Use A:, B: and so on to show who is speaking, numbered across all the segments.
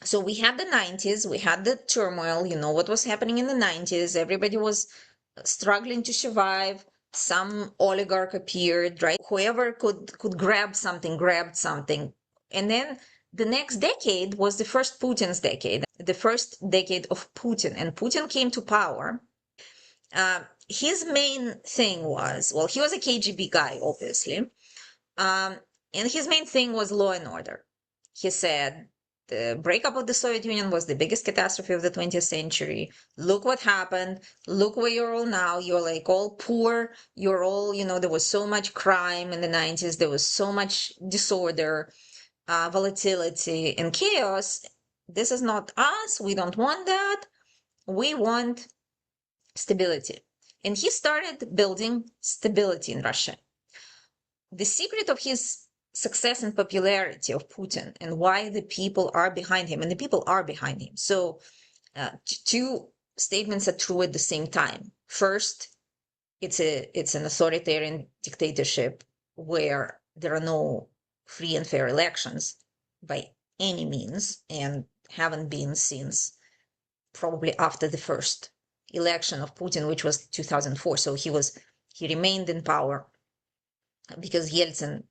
A: So we had the 90s, we had the turmoil, what was happening in the 90s. Everybody was struggling to survive. Some oligarch appeared, right? Whoever could grab something, grabbed something. And then the next decade was the first Putin's decade, the first decade of Putin. And Putin came to power. His main thing was, well, he was a KGB guy, obviously. And his main thing was law and order. He said the breakup of the Soviet Union was the biggest catastrophe of the 20th century. Look what happened. Look where you're all now. You're like all poor. You're all, there was so much crime in the 90s. There was so much disorder, volatility, and chaos. This is not us. We don't want that. We want stability. And he started building stability in Russia. The secret of his success and popularity of Putin and why the people are behind him, and the people are behind him. So two statements are true at the same time. First, it's an authoritarian dictatorship where there are no free and fair elections by any means, and haven't been since probably after the first election of Putin, which was 2004. So he remained in power because Yeltsin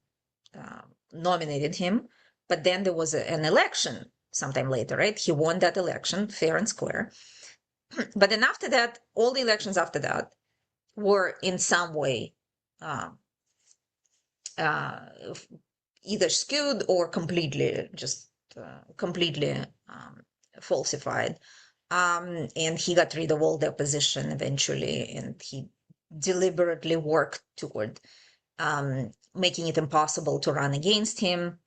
A: nominated him, but then there was an election sometime later, right? He won that election fair and square. But then after that, all the elections after that were in some way uh, uh, either skewed or completely falsified. And he got rid of all the opposition eventually, and he deliberately worked toward making it impossible to run against him,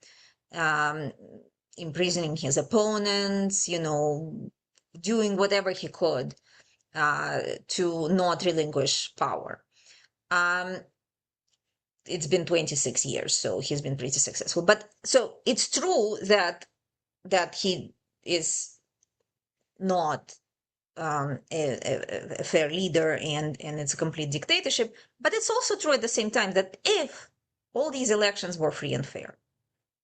A: imprisoning his opponents, doing whatever he could to not relinquish power. It's been 26 years, so he's been pretty successful. But so it's true that he is not a fair leader, and it's a complete dictatorship. But it's also true at the same time that if all these elections were free and fair,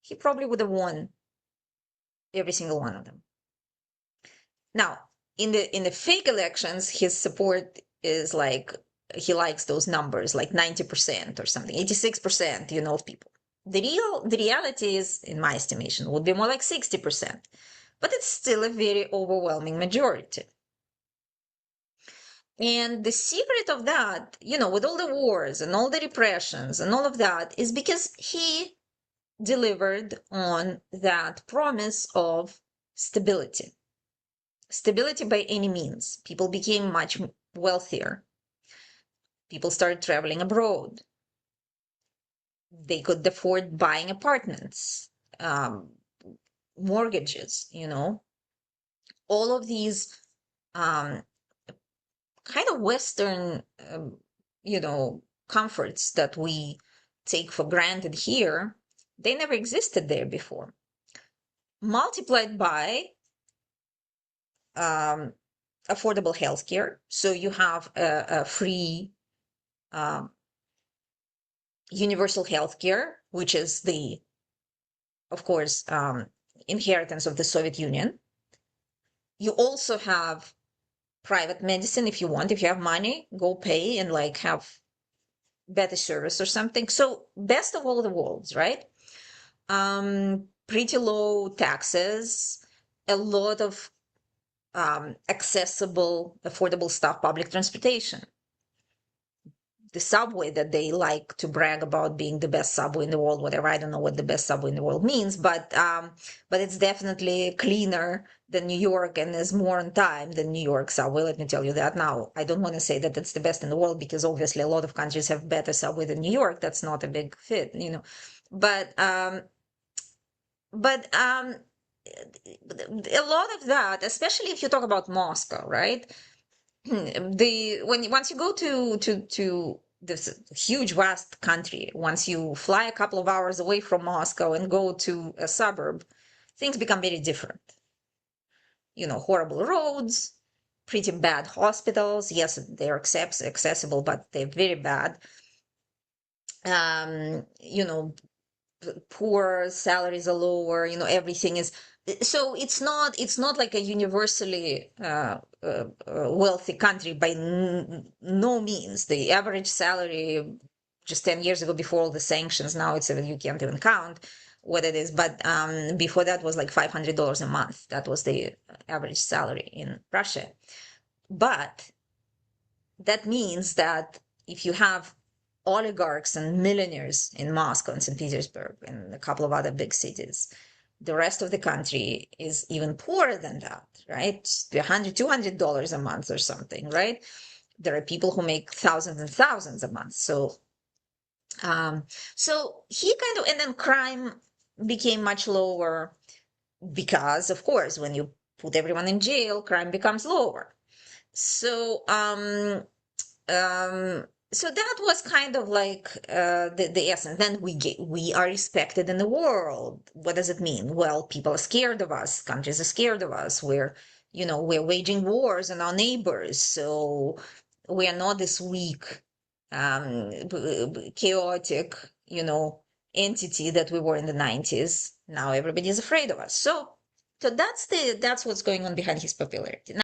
A: he probably would have won every single one of them. Now, in the fake elections, his support is like, he likes those numbers, like 90% or something, 86%, of people. The reality is, in my estimation, would be more like 60%, but it's still a very overwhelming majority. And the secret of that, with all the wars and all the repressions and all of that, is because he delivered on that promise of stability. Stability by any means. People became much wealthier. People started traveling abroad. They could afford buying apartments, mortgages, all of these kind of Western, comforts that we take for granted here, they never existed there before. Multiplied by affordable healthcare. So you have a free universal healthcare, which is of course, inheritance of the Soviet Union. You also have private medicine if you want. If you have money, go pay and like have better service or something. So best of all the worlds, right? Pretty low taxes, a lot of accessible, affordable stuff, public transportation. The subway that they like to brag about being the best subway in the world, whatever. I don't know what the best subway in the world means, but it's definitely cleaner than New York and is more on time than New York subway. Let me tell you that. Now, I don't want to say that it's the best in the world because obviously a lot of countries have better subway than New York. That's not a big fit, But a lot of that, especially if you talk about Moscow, right? Once you go to this huge vast country, once you fly a couple of hours away from Moscow and go to a suburb, things become very different. Horrible roads, pretty bad hospitals. Yes, they're accessible, but they're very bad. Poor salaries are lower. Everything is so it's not like a universally wealthy country by no means. The average salary just 10 years ago, before all the sanctions, now it's you can't even count what it is, but before that was like $500 a month. That was the average salary in Russia. But that means that if you have oligarchs and millionaires in Moscow and St. Petersburg and a couple of other big cities, the rest of the country is even poorer than that, right? $100, $200 a month or something, right? There are people who make thousands and thousands a month. Um, so he kind of, and then crime became much lower because, of course, when you put everyone in jail, crime becomes lower. So, so that was kind of like the essence. Then we are respected in the world. What does it mean? Well, people are scared of us. Countries are scared of us. We're waging wars on our neighbors. So we are not this weak, chaotic, entity that we were in the 90s. Now everybody is afraid of us. So that's what's going on behind his popularity.